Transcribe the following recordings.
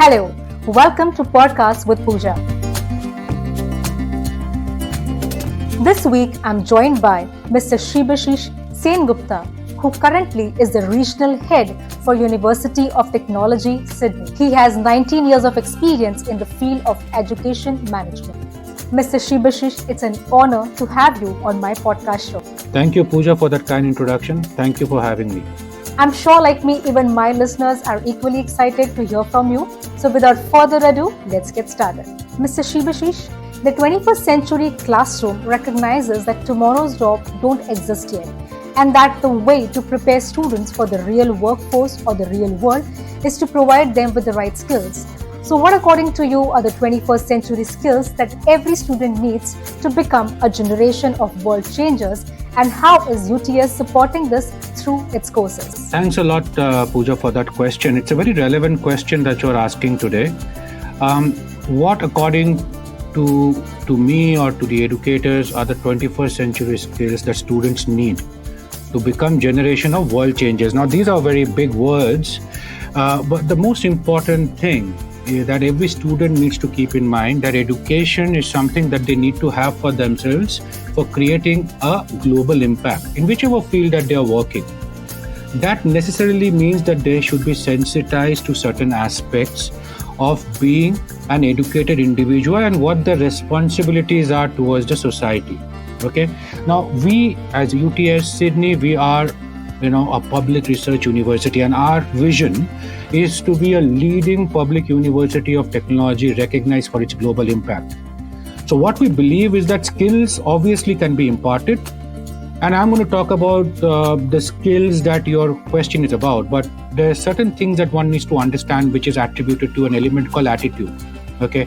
Hello, welcome to Podcast with Pooja. This week I'm joined by Mr. Shibashis Sengupta, who currently is the Regional Head for University of Technology, Sydney. He has 19 years of experience in the field of education management. Mr. Shibashis, it's an honor to have you on my podcast show. Thank you, Pooja, for that kind introduction. Thank you for having me. I'm sure, like me, even my listeners are equally excited to hear from you. So without further ado, let's get started. Mr. Shibashis, the 21st century classroom recognizes that tomorrow's jobs don't exist yet, and that the way to prepare students for the real workforce or the real world is to provide them with the right skills. So what, according to you, are the 21st century skills that every student needs to become a generation of world changers, and how is UTS supporting this through its courses? Thanks a lot, Pooja, for that question. It's a very relevant question that you're asking today. What, according to me or to the educators, are the 21st century skills that students need to become generation of world changers? Now, these are very big words, but the most important thing that every student needs to keep in mind that education is something that they need to have for themselves for creating a global impact in whichever field that they are working. That necessarily means that they should be sensitized to certain aspects of being an educated individual and what the responsibilities are towards the society. Okay. Now, we as UTS Sydney, we are a public research university, and our vision is to be a leading public university of technology recognized for its global impact. So what we believe is that skills obviously can be imparted, and I'm going to talk about the skills that your question is about, but there are certain things that one needs to understand which is attributed to an element called attitude. Okay.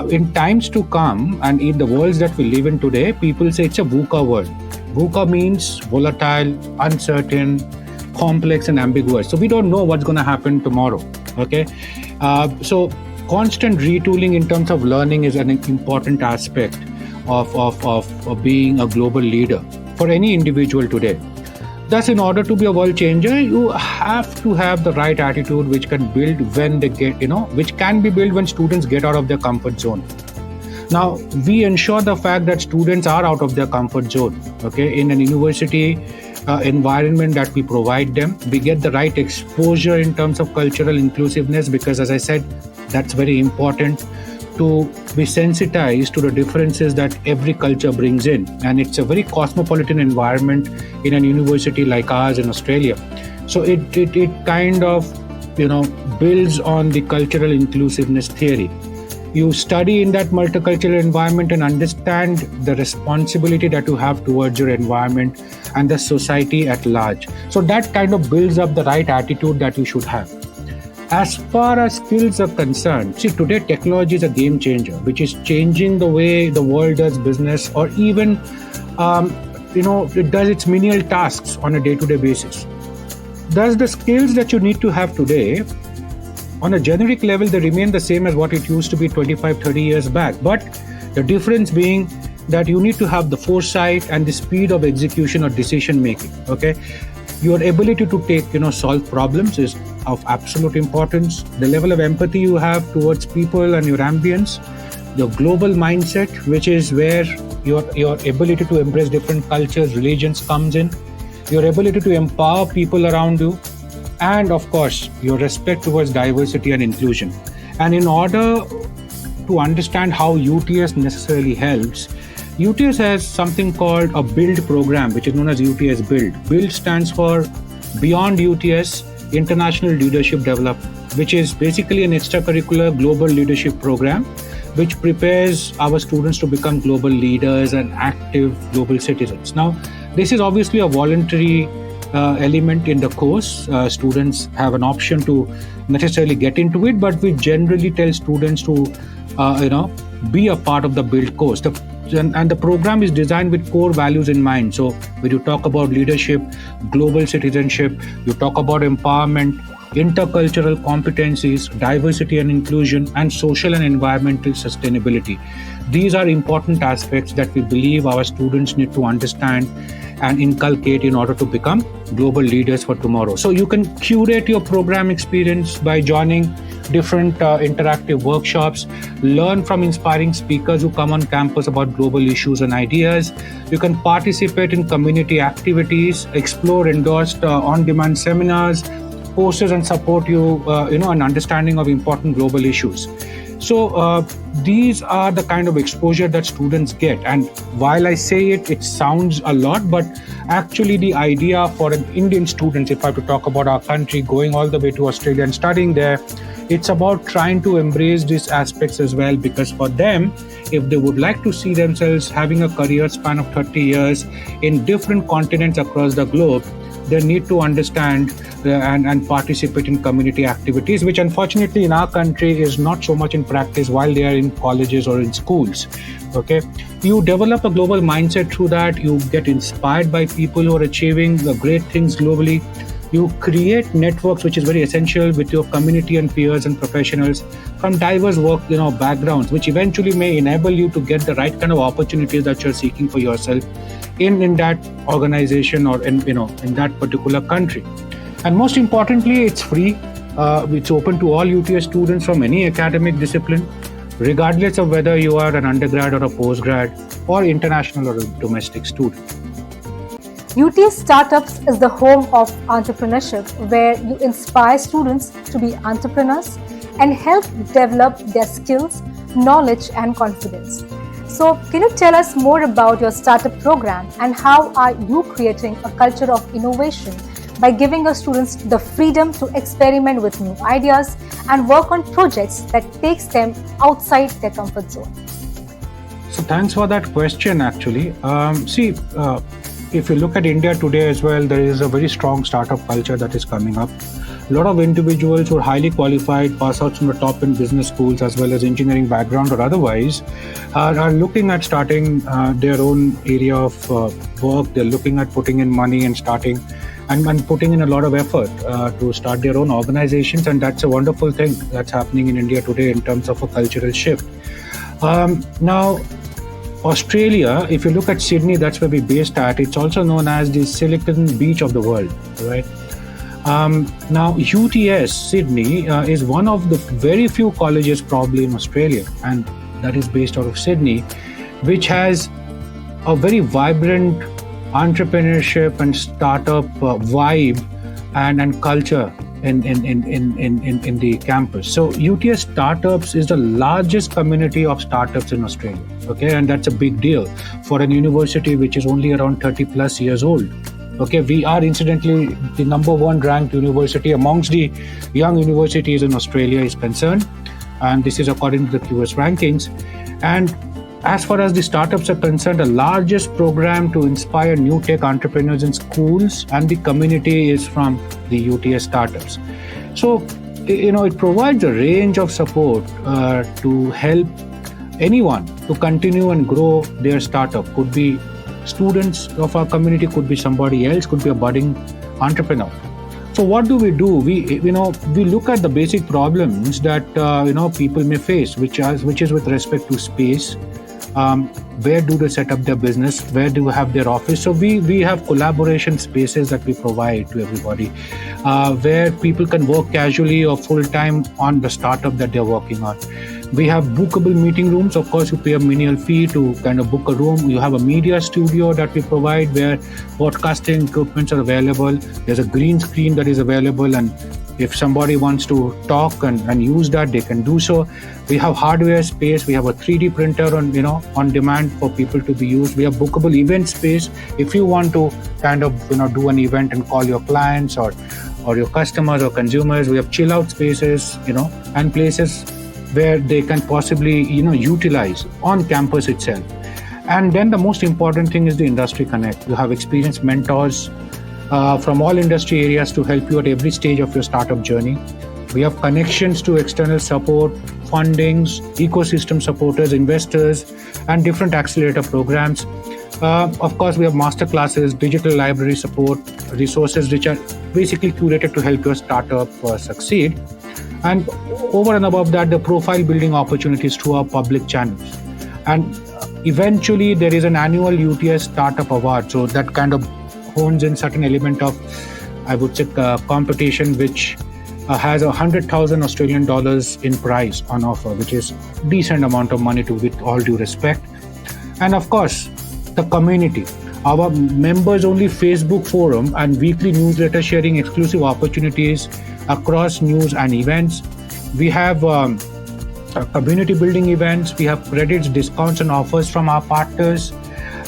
In times to come and in the worlds that we live in today, people say it's a VUCA world. VUCA means volatile, uncertain, complex and ambiguous. So we don't know what's going to happen tomorrow. Okay. So constant retooling in terms of learning is an important aspect of being a global leader for any individual today. Thus, in order to be a world changer, you have to have the right attitude which can build when they get, which can be built when students get out of their comfort zone. Now, we ensure the fact that students are out of their comfort zone, okay, in an university environment that we provide them. We get the right exposure in terms of cultural inclusiveness because, as I said, that's very important to be sensitized to the differences that every culture brings in. And it's a very cosmopolitan environment in a university like ours in Australia. So it kind of, builds on the cultural inclusiveness theory. You study in that multicultural environment and understand the responsibility that you have towards your environment and the society at large. So that kind of builds up the right attitude that you should have. As far as skills are concerned, see, today technology is a game changer, which is changing the way the world does business, or even, it does its menial tasks on a day-to-day basis. Thus, the skills that you need to have today, on a generic level, they remain the same as what it used to be 25, 30 years back. But the difference being that you need to have the foresight and the speed of execution or decision making. Okay. Your ability to take, solve problems is of absolute importance. The level of empathy you have towards people and your ambience, your global mindset, which is where your ability to embrace different cultures, religions comes in, your ability to empower people around you, and of course, your respect towards diversity and inclusion. And in order to understand how UTS necessarily helps, UTS has something called a BUILD program, which is known as UTS BUILD. BUILD stands for Beyond UTS International Leadership Development, which is basically an extracurricular global leadership program, which prepares our students to become global leaders and active global citizens. Now, this is obviously a voluntary element in the course. Students have an option to necessarily get into it, but we generally tell students to, be a part of the BUILD course. And the program is designed with core values in mind. So when you talk about leadership, global citizenship, you talk about empowerment, intercultural competencies, diversity and inclusion, and social and environmental sustainability. These are important aspects that we believe our students need to understand and inculcate in order to become global leaders for tomorrow. So you can curate your program experience by joining different interactive workshops, learn from inspiring speakers who come on campus about global issues and ideas. You can participate in community activities, explore endorsed on-demand seminars, courses, and support an understanding of important global issues. So these are the kind of exposure that students get. And while I say it sounds a lot, but actually the idea for an Indian student, if I have to talk about our country, going all the way to Australia and studying there, it's about trying to embrace these aspects as well, because for them, if they would like to see themselves having a career span of 30 years in different continents across the globe, they need to understand and participate in community activities, which unfortunately in our country is not so much in practice while they are in colleges or in schools. Okay, you develop a global mindset through that. You get inspired by people who are achieving the great things globally. You create networks, which is very essential, with your community and peers and professionals from diverse work backgrounds, which eventually may enable you to get the right kind of opportunities that you're seeking for yourself in that organization or in that particular country. And most importantly, it's free. It's open to all UTS students from any academic discipline, regardless of whether you are an undergrad or a postgrad or international or a domestic student. UTS Startups is the home of entrepreneurship, where you inspire students to be entrepreneurs and help develop their skills, knowledge, and confidence. So, can you tell us more about your startup program and how are you creating a culture of innovation by giving your students the freedom to experiment with new ideas and work on projects that takes them outside their comfort zone? So thanks for that question, actually. If you look at India today as well, there is a very strong startup culture that is coming up. A lot of individuals who are highly qualified, pass out from the top in business schools as well as engineering background or otherwise, are looking at starting their own area of work. They're looking at putting in money and starting and putting in a lot of effort to start their own organizations. And that's a wonderful thing that's happening in India today in terms of a cultural shift. Now, Australia, if you look at Sydney, that's where we're based at. It's also known as the Silicon Beach of the world, right? Now, UTS Sydney is one of the very few colleges probably in Australia, and that is based out of Sydney, which has a very vibrant entrepreneurship and startup vibe and culture in the campus. So UTS Startups is the largest community of startups in Australia. Okay, and that's a big deal for an university which is only around 30 plus years old. Okay, we are incidentally the number one ranked university amongst the young universities in Australia is concerned, and this is according to the QS rankings. And as far as the startups are concerned, the largest program to inspire new tech entrepreneurs in schools and the community is from the UTS Startups. So, it provides a range of support to help anyone to continue and grow their startup. Could be students of our community, could be somebody else, could be a budding entrepreneur. So what do? We look at the basic problems that people may face, which is with respect to space. Where do they set up their business? Where do they have their office? So we have collaboration spaces that we provide to everybody, where people can work casually or full time on the startup that they're working on. We have bookable meeting rooms. Of course, you pay a menial fee to kind of book a room. You have a media studio that we provide where broadcasting equipments are available. There's a green screen that is available, and if somebody wants to talk and use that, they can do so. We have hardware space. We have a 3D printer on demand for people to be used. We have bookable event space. If you want to kind of do an event and call your clients or your customers or consumers, we have chill out spaces, and places where they can possibly utilize on campus itself. And then the most important thing is the industry connect. You have experienced mentors from all industry areas to help you at every stage of your startup journey. We have connections to external support, fundings, ecosystem supporters, investors, and different accelerator programs. Of course, we have master classes, digital library support, resources which are basically curated to help your startup succeed. And over and above that, the profile building opportunities through our public channels. And eventually, there is an annual UTS Startup Award. So that kind of hones in certain element of, I would say, competition, which has 100,000 Australian dollars in prize on offer, which is decent amount of money, with all due respect. And of course, the community. Our members-only Facebook forum and weekly newsletter sharing exclusive opportunities across news and events. We have community building events. We have credits, discounts, and offers from our partners.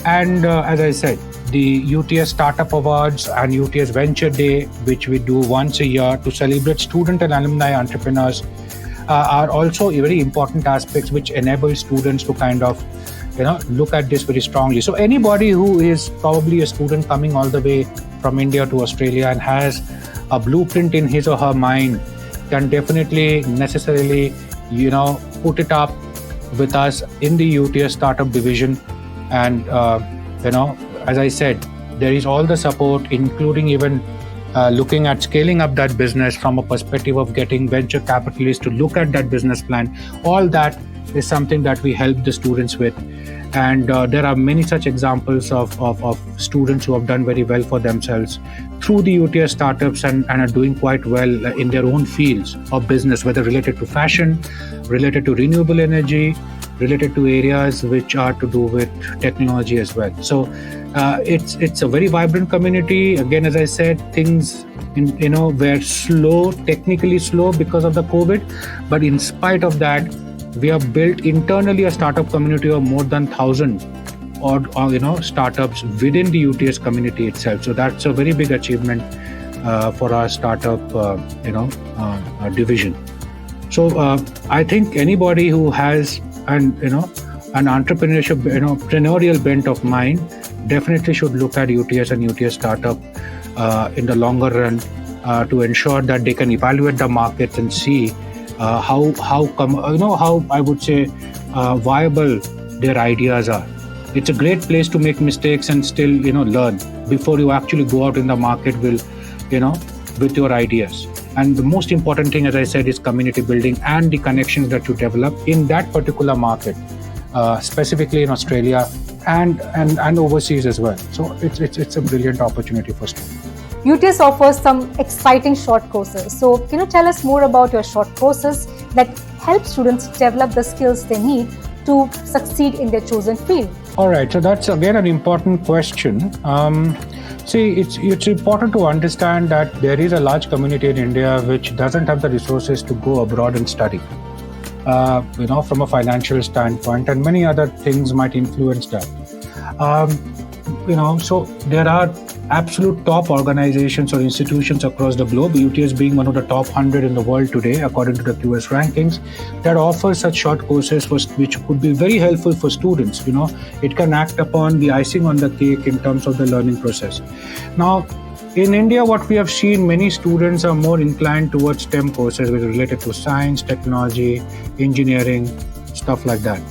And as I said, the UTS Startup Awards and UTS Venture Day, which we do once a year to celebrate student and alumni entrepreneurs, are also very important aspects which enable students to kind of look at this very strongly. So anybody who is probably a student coming all the way from India to Australia and has a blueprint in his or her mind can definitely necessarily put it up with us in the UTS Startup Division. And as I said, there is all the support, including even looking at scaling up that business from a perspective of getting venture capitalists to look at that business plan. All that is something that we help the students with. And there are many such examples of students who have done very well for themselves through the UTS startups and are doing quite well in their own fields of business, whether related to fashion, related to renewable energy, related to areas which are to do with technology as well. So it's a very vibrant community. Again, as I said, things were slow, technically slow because of the COVID, but in spite of that, we have built internally a startup community of more than 1,000 or startups within the UTS community itself. So that's a very big achievement for our startup division. So I think anybody who has an entrepreneurship entrepreneurial bent of mind definitely should look at UTS and UTS startup in the longer run to ensure that they can evaluate the markets and see how I would say viable their ideas are. It's a great place to make mistakes and still learn before you actually go out in the market with your ideas. And the most important thing, as I said, is community building and the connections that you develop in that particular market, specifically in Australia and overseas as well. So it's a brilliant opportunity for students. UTS offers some exciting short courses. So can you tell us more about your short courses that help students develop the skills they need to succeed in their chosen field? All right, so that's again an important question. See, it's important to understand that there is a large community in India which doesn't have the resources to go abroad and study, from a financial standpoint, and many other things might influence that. So there are absolute top organizations or institutions across the globe, UTS being one of the top 100 in the world today, according to the QS rankings, that offer such short courses which could be very helpful for students. It can act upon the icing on the cake in terms of the learning process. Now, in India, what we have seen, many students are more inclined towards STEM courses which are related to science, technology, engineering, stuff like that.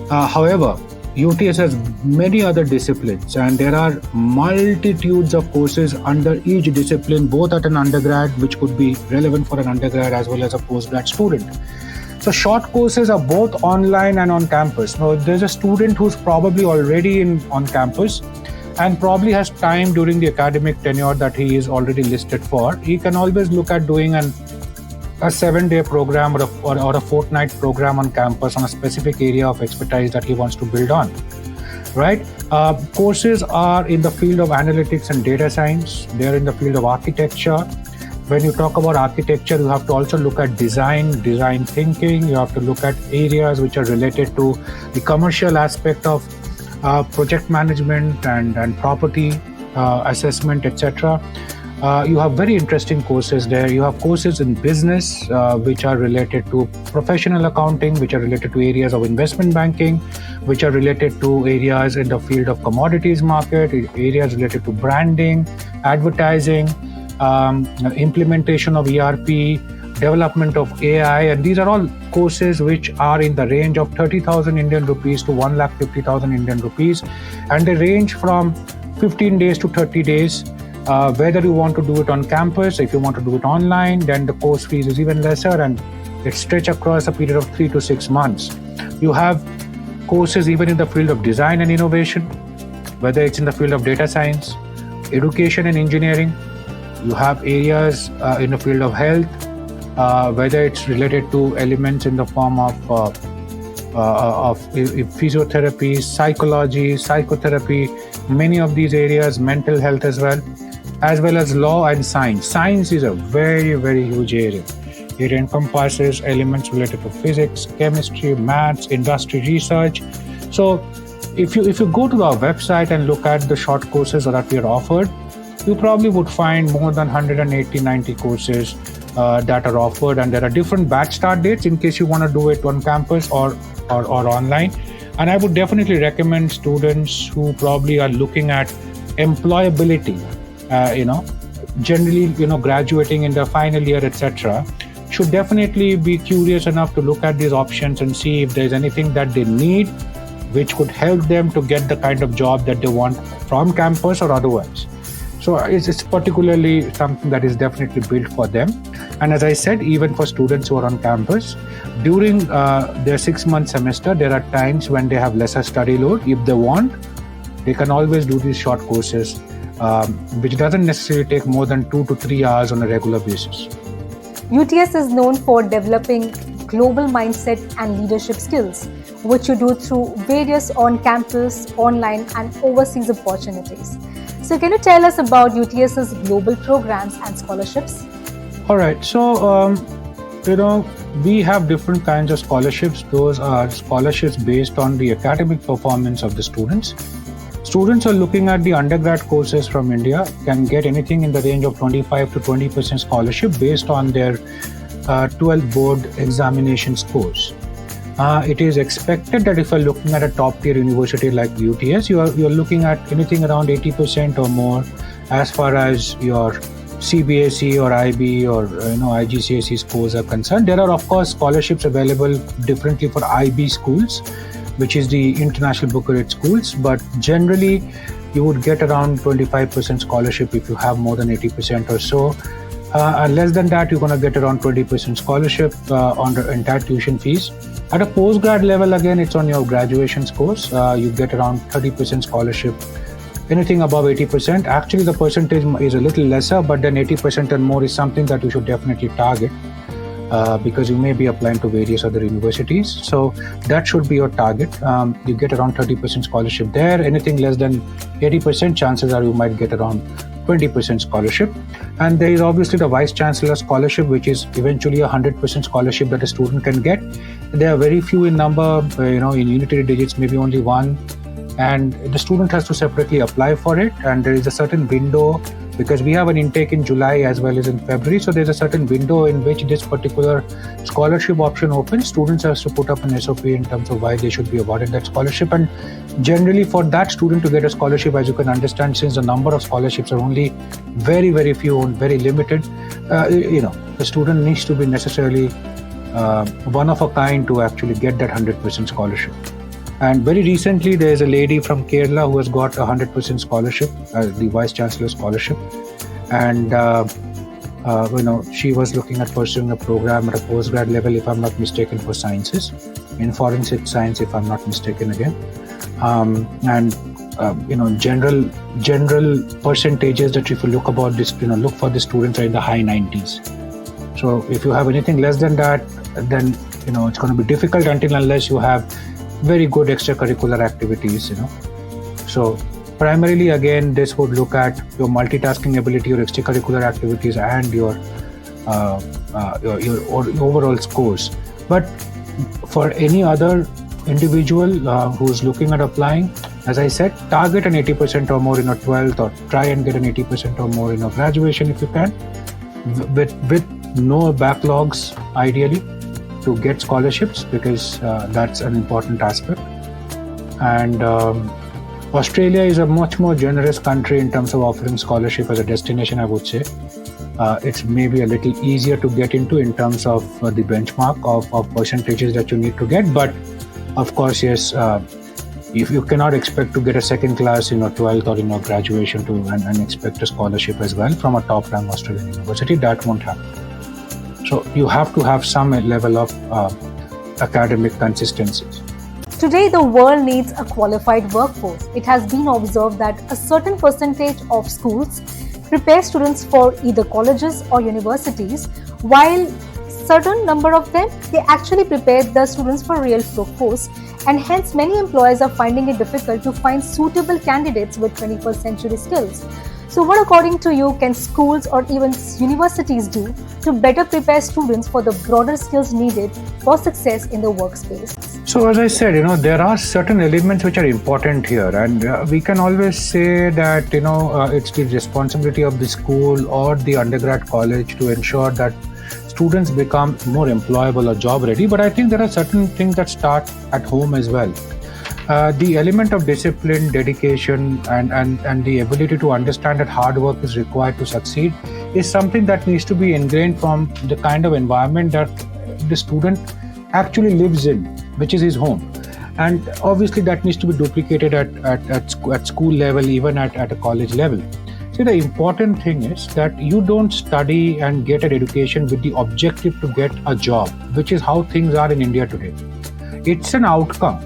However, UTS has many other disciplines, and there are multitudes of courses under each discipline, both at an undergrad, which could be relevant for an undergrad as well as a postgrad student. So short courses are both online and on campus. Now, there's a student who's probably already on campus and probably has time during the academic tenure that he is already listed for. He can always look at doing a 7-day program or a fortnight program on campus on a specific area of expertise that he wants to build on, right? Courses are in the field of analytics and data science. They're in the field of architecture. When you talk about architecture, you have to also look at design thinking. You have to look at areas which are related to the commercial aspect of project management and property assessment, etc. You have very interesting courses there. You have courses in business, which are related to professional accounting, which are related to areas of investment banking, which are related to areas in the field of commodities market, areas related to branding, advertising, implementation of ERP, development of AI, and these are all courses which are in the range of 30,000 Indian rupees to 1,50,000 Indian rupees, and they range from 15 days to 30 days. Whether you want to do it on campus, if you want to do it online, then the course fees is even lesser, and it's stretched across a period of 3 to 6 months. You have courses even in the field of design and innovation, whether it's in the field of data science, education and engineering. You have areas in the field of health, whether it's related to elements in the form of physiotherapy, psychology, psychotherapy, many of these areas, mental health as well as law and science. Science is a very, very huge area. It encompasses elements related to physics, chemistry, maths, industry research. So if you go to our website and look at the short courses that we are offered, you probably would find more than 180, 90 courses that are offered, and there are different batch start dates in case you want to do it on campus or online. And I would definitely recommend students who probably are looking at employability, generally, graduating in the final year, etc., should definitely be curious enough to look at these options and see if there's anything that they need which could help them to get the kind of job that they want from campus or otherwise. So it's particularly something that is definitely built for them. And as I said, even for students who are on campus, during their 6-month semester, there are times when they have lesser study load. If they want, they can always do these short courses, which doesn't necessarily take more than 2 to 3 hours on a regular basis. UTS is known for developing global mindset and leadership skills, which you do through various on-campus, online, and overseas opportunities. So can you tell us about UTS's global programs and scholarships? All right. So, we have different kinds of scholarships. Those are scholarships based on the academic performance of the students. Students are looking at the undergrad courses from India can get anything in the range of 25 to 20% scholarship based on their 12 board examination scores. It is expected that if you're looking at a top tier university like UTS, you're looking at anything around 80% or more as far as your CBSE or IB or IGCSE scores are concerned. There are of course scholarships available differently for IB schools, which is the International Booker Rate schools, but generally you would get around 25% scholarship if you have more than 80% or so. Less than that, you're going to get around 20% scholarship on the entire tuition fees. At a postgrad level, again, it's on your graduation scores. You get around 30% scholarship. Anything above 80%, actually the percentage is a little lesser, but then 80% and more is something that you should definitely target because you may be applying to various other universities. So that should be your target. You get around 30% scholarship there. Anything less than 80%, chances are you might get around 20% scholarship. And there is obviously the Vice Chancellor Scholarship, which is eventually a 100% scholarship that a student can get. There are very few in number, in unitary digits, maybe only one. And the student has to separately apply for it. And there is a certain window, because we have an intake in July as well as in February. So there's a certain window in which this particular scholarship option opens. Students have to put up an SOP in terms of why they should be awarded that scholarship. And generally for that student to get a scholarship, as you can understand, since the number of scholarships are only very, very few and very limited, the student needs to be necessarily one of a kind to actually get that 100% scholarship. And very recently, there's a lady from Kerala who has got a 100% scholarship, the Vice Chancellor Scholarship. And, she was looking at pursuing a program at a postgrad level, if I'm not mistaken, for sciences, in forensic science, if I'm not mistaken again. General percentages that if you look about this, look for the students are in the high 90s. So if you have anything less than that, then, it's going to be difficult unless you have very good extracurricular activities, So primarily, again, this would look at your multitasking ability, your extracurricular activities, and your overall scores. But for any other individual who's looking at applying, as I said, target an 80% or more in your 12th, or try and get an 80% or more in your graduation if you can, with no backlogs, ideally, to get scholarships, because that's an important aspect. And Australia is a much more generous country in terms of offering scholarship as a destination, I would say. it's maybe a little easier to get into in terms of the benchmark of percentages that you need to get. But of course, yes, if you cannot expect to get a second class in your 12th or in your graduation and expect a scholarship as well from a top ranked Australian university, that won't happen. So you have to have some level of academic consistency. Today, the world needs a qualified workforce. It has been observed that a certain percentage of schools prepare students for either colleges or universities, while certain number of them, they actually prepare the students for real workforce, and hence many employers are finding it difficult to find suitable candidates with 21st century skills. So what, according to you, can schools or even universities do to better prepare students for the broader skills needed for success in the workspace? So as I said, there are certain elements which are important here, and we can always say that, it's the responsibility of the school or the undergrad college to ensure that students become more employable or job ready. But I think there are certain things that start at home as well. The element of discipline, dedication, and the ability to understand that hard work is required to succeed is something that needs to be ingrained from the kind of environment that the student actually lives in, which is his home. And obviously that needs to be duplicated at school level, even at a college level. See, the important thing is that you don't study and get an education with the objective to get a job, which is how things are in India today. It's an outcome,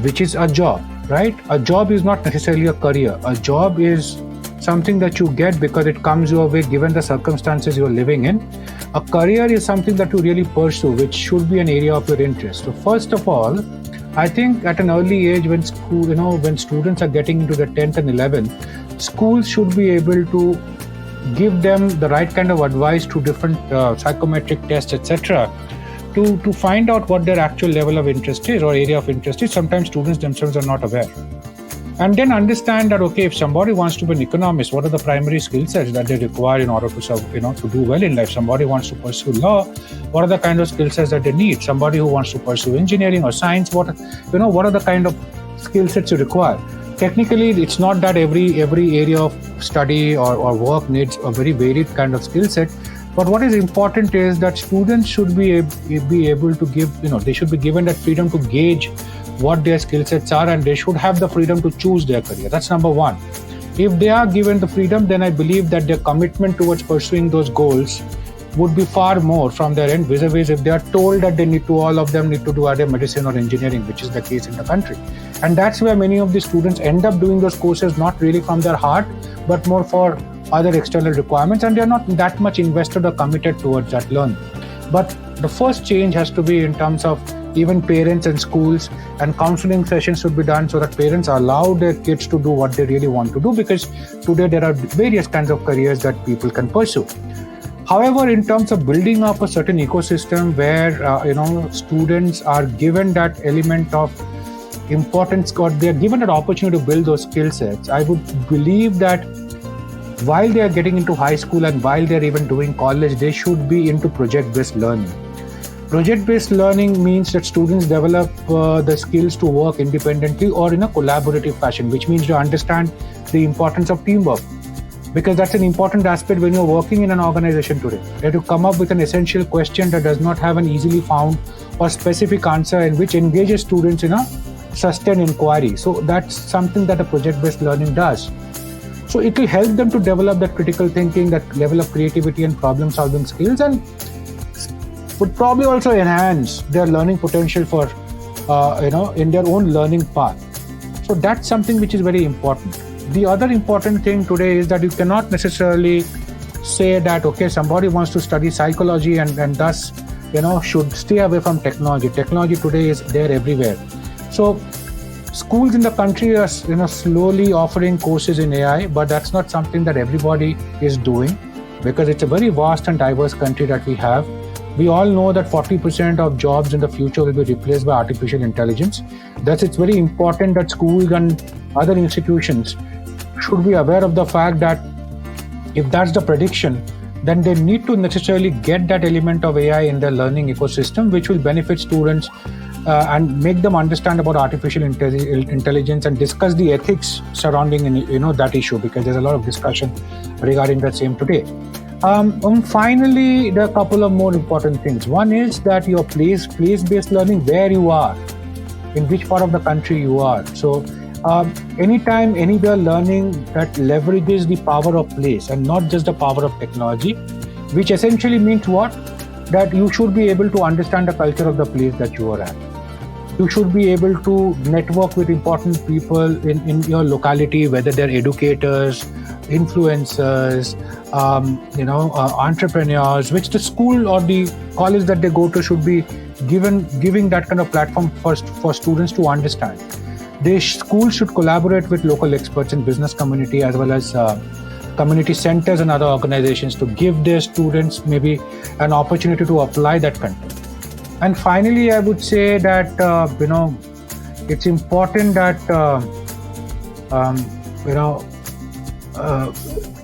which is a job, right? A job is not necessarily a career. A job is something that you get because it comes your way given the circumstances you're living in. A career is something that you really pursue, which should be an area of your interest. So first of all, I think at an early age when students are getting into the 10th and 11th, schools should be able to give them the right kind of advice to different psychometric tests, etc., to find out what their actual level of interest is or area of interest is. Sometimes students themselves are not aware. And then understand that, okay, if somebody wants to be an economist, what are the primary skill sets that they require in order to to do well in life? Somebody wants to pursue law, what are the kind of skill sets that they need? Somebody who wants to pursue engineering or science, what are the kind of skill sets you require? Technically, it's not that every area of study or work needs a very varied kind of skill set. But what is important is that students should be able to they should be given that freedom to gauge what their skill sets are, and they should have the freedom to choose their career. That's number one. If they are given the freedom, then I believe that their commitment towards pursuing those goals would be far more from their end, vis-a-vis if they are told that all of them need to do either medicine or engineering, which is the case in the country. And that's where many of the students end up doing those courses, not really from their heart, but more for other external requirements, and they're not that much invested or committed towards that learning. But the first change has to be in terms of even parents and schools, and counseling sessions should be done so that parents allow their kids to do what they really want to do, because today there are various kinds of careers that people can pursue. However, in terms of building up a certain ecosystem where students are given that element of importance, or they're given an opportunity to build those skill sets, I would believe that while they are getting into high school and while they're even doing college, they should be into project-based learning. Project-based learning means that students develop the skills to work independently or in a collaborative fashion, which means to understand the importance of teamwork. Because that's an important aspect when you're working in an organization today. You have to come up with an essential question that does not have an easily found or specific answer, and which engages students in a sustained inquiry. So that's something that a project-based learning does. So it will help them to develop that critical thinking, that level of creativity and problem-solving skills, and would probably also enhance their learning potential for, in their own learning path. So that's something which is very important. The other important thing today is that you cannot necessarily say that, okay, somebody wants to study psychology and thus, should stay away from technology. Technology today is there everywhere. So schools in the country are, slowly offering courses in AI, but that's not something that everybody is doing, because it's a very vast and diverse country that we have. We all know that 40% of jobs in the future will be replaced by artificial intelligence. Thus, it's very important that schools and other institutions should be aware of the fact that if that's the prediction, then they need to necessarily get that element of AI in their learning ecosystem, which will benefit students and make them understand about artificial intelligence and discuss the ethics surrounding that issue, because there's a lot of discussion regarding that same today. Finally, there are a couple of more important things. One is that your place-based learning, where you are, in which part of the country you are. So anytime, anywhere learning that leverages the power of place and not just the power of technology, which essentially means what? That you should be able to understand the culture of the place that you are at. You should be able to network with important people in your locality, whether they're educators, influencers, entrepreneurs, which the school or the college that they go to should be giving that kind of platform for students to understand. Schools should collaborate with local experts in business community as well as community centers and other organizations to give their students maybe an opportunity to apply that content. And finally, I would say that it's important that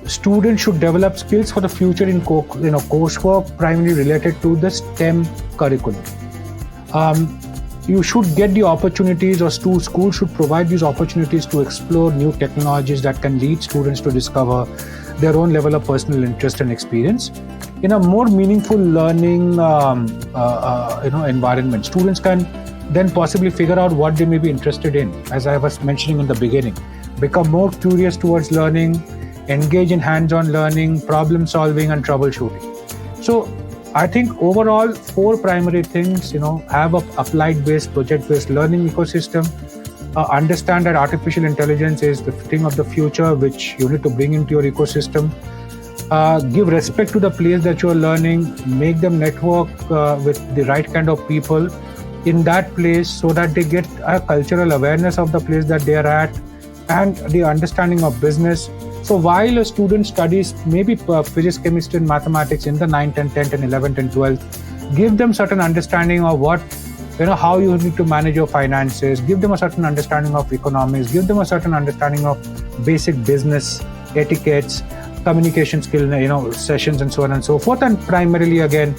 students should develop skills for the future in coursework primarily related to the STEM curriculum. You should get the opportunities, or schools should provide these opportunities to explore new technologies that can lead students to discover their own level of personal interest and experience in a more meaningful learning environment. Students can then possibly figure out what they may be interested in, as I was mentioning in the beginning, become more curious towards learning, engage in hands-on learning, problem solving and troubleshooting. So I think overall 4 primary things, have a applied-based, project-based learning ecosystem, understand that artificial intelligence is the thing of the future which you need to bring into your ecosystem, give respect to the place that you're learning, make them network with the right kind of people in that place so that they get a cultural awareness of the place that they are at and the understanding of business. So while a student studies maybe physics, chemistry and mathematics in the 9th and 10th and 11th and 12th, give them certain understanding of how you need to manage your finances, give them a certain understanding of economics, give them a certain understanding of basic business etiquettes, communication skill, sessions and so on and so forth. And primarily again,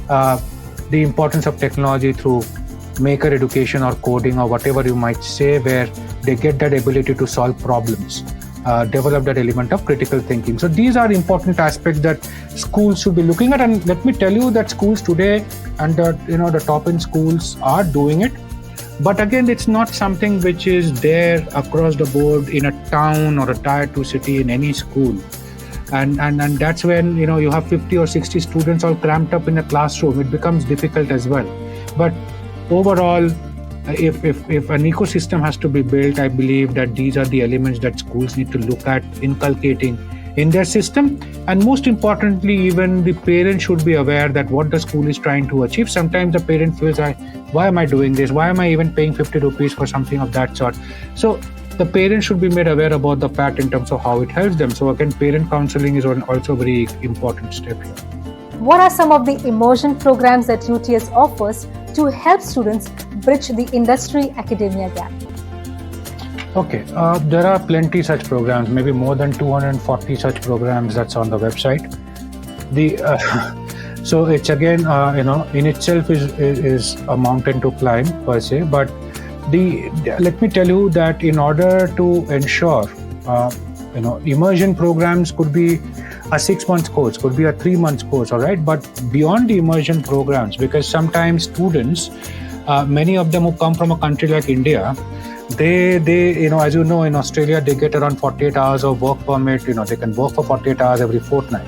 the importance of technology through maker education or coding or whatever you might say, where they get that ability to solve problems, develop that element of critical thinking. So these are important aspects that schools should be looking at. And let me tell you that schools today and the top end schools are doing it. But again, it's not something which is there across the board in a town or a tier 2 city in any school. And that's when you have 50 or 60 students all cramped up in a classroom. It becomes difficult as well. But overall, if an ecosystem has to be built, I believe that these are the elements that schools need to look at inculcating in their system. And most importantly, even the parent should be aware that what the school is trying to achieve. Sometimes the parent feels, why am I doing this? Why am I even paying 50 rupees for something of that sort? So the parent should be made aware about the fact in terms of how it helps them. So again, parent counseling is also a very important step here. What are some of the immersion programs that UTS offers to help students bridge the industry-academia gap? Okay, there are plenty such programs, maybe more than 240 such programs that's on the website. So it's again, in itself is a mountain to climb per se, but let me tell you that in order to ensure, immersion programs could be a 6-month course, could be a 3-month course, all right? But beyond the immersion programs, because sometimes students, many of them who come from a country like India, they as you know, in Australia, they get around 48 hours of work permit, they can work for 48 hours every fortnight.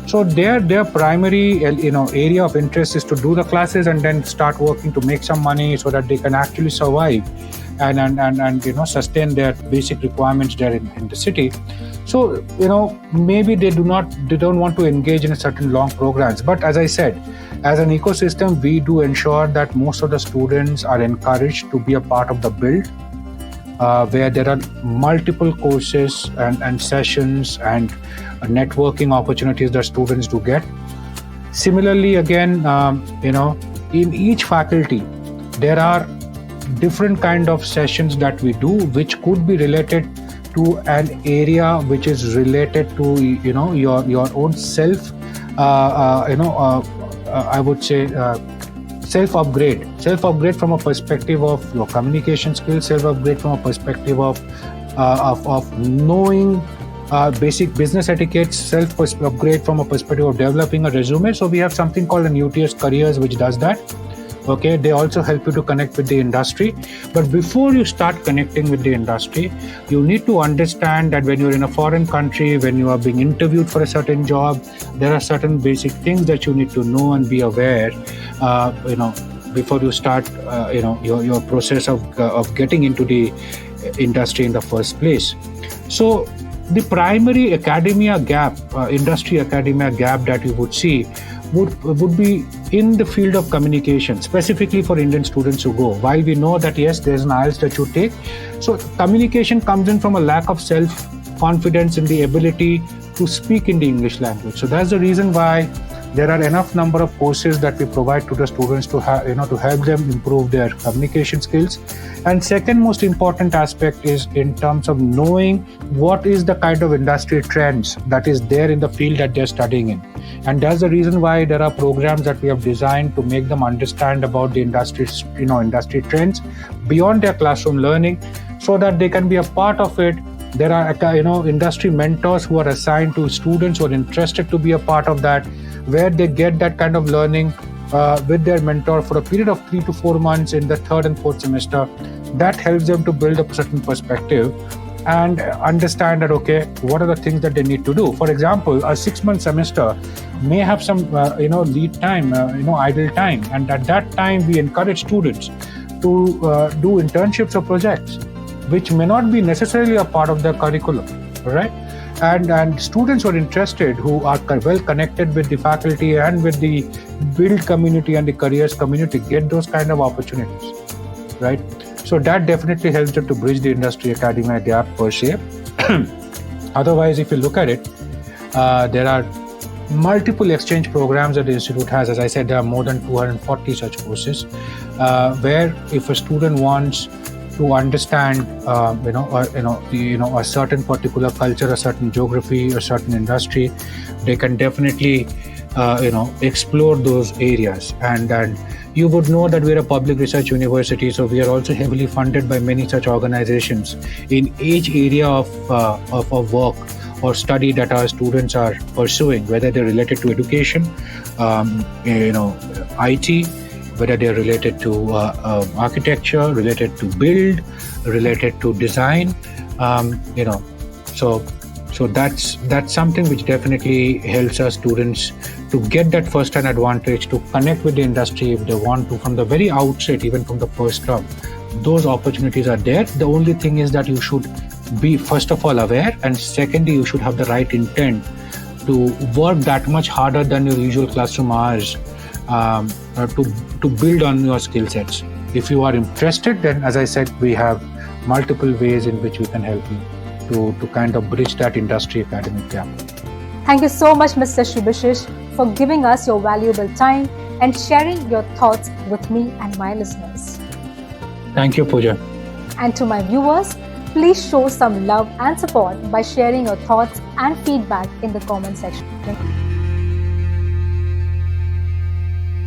So their primary, area of interest is to do the classes and then start working to make some money so that they can actually survive and sustain their basic requirements there in the city. So, maybe they don't want to engage in a certain long programs. But as I said, as an ecosystem, we do ensure that most of the students are encouraged to be a part of the build, where there are multiple courses and sessions and networking opportunities that students do get. Similarly, again, in each faculty, there are different kind of sessions that we do, which could be related to an area which is related to your own self. I would say self-upgrade from a perspective of your communication skills, self-upgrade from a perspective of knowing basic business etiquette, self-upgrade from a perspective of developing a resume. So we have something called an UTS Careers, which does that. Okay, they also help you to connect with the industry. But before you start connecting with the industry, you need to understand that when you're in a foreign country, when you are being interviewed for a certain job, there are certain basic things that you need to know and be aware, before you start, your process of getting into the industry in the first place. So the primary academia gap, industry academia gap that you would see would be in the field of communication, specifically for Indian students who go. While we know that yes, there's an IELTS that you take, so communication comes in from a lack of self-confidence in the ability to speak in the English language. So that's the reason why there are enough number of courses that we provide to the students to to help them improve their communication skills. And second most important aspect is in terms of knowing what is the kind of industry trends that is there in the field that they're studying in. And that's the reason why there are programs that we have designed to make them understand about the industry trends beyond their classroom learning, so that they can be a part of it. There are industry mentors who are assigned to students who are interested to be a part of that, where they get that kind of learning with their mentor for a period of 3 to 4 months in the third and fourth semester. That helps them to build a certain perspective and understand that, okay, what are the things that they need to do. For example, a 6-month semester may have some lead time, idle time, and at that time we encourage students to do internships or projects which may not be necessarily a part of their curriculum, right? And students who are interested, who are well connected with the faculty and with the build community and the careers community, get those kind of opportunities, right? So that definitely helps them to bridge the industry academia gap per se. Otherwise, if you look at it, there are multiple exchange programs that the institute has. As I said, there are more than 240 such courses, where if a student wants to understand, a certain particular culture, a certain geography, a certain industry, they can definitely, explore those areas. And you would know that we're a public research university, so we are also heavily funded by many such organizations in each area of work or study that our students are pursuing, whether they're related to education, IT, whether they're related to architecture, related to build, related to design, So that's something which definitely helps our students to get that first-hand advantage, to connect with the industry if they want to from the very outset, even from the first term. Those opportunities are there. The only thing is that you should be, first of all, aware, and secondly, you should have the right intent to work that much harder than your usual classroom hours to build on your skill sets. If you are interested, then as I said, we have multiple ways in which we can help you to kind of bridge that industry academic gap. Thank you so much, Mr. Shibashis, for giving us your valuable time and sharing your thoughts with me and my listeners. Thank you, Pooja. And to my viewers, please show some love and support by sharing your thoughts and feedback in the comment section.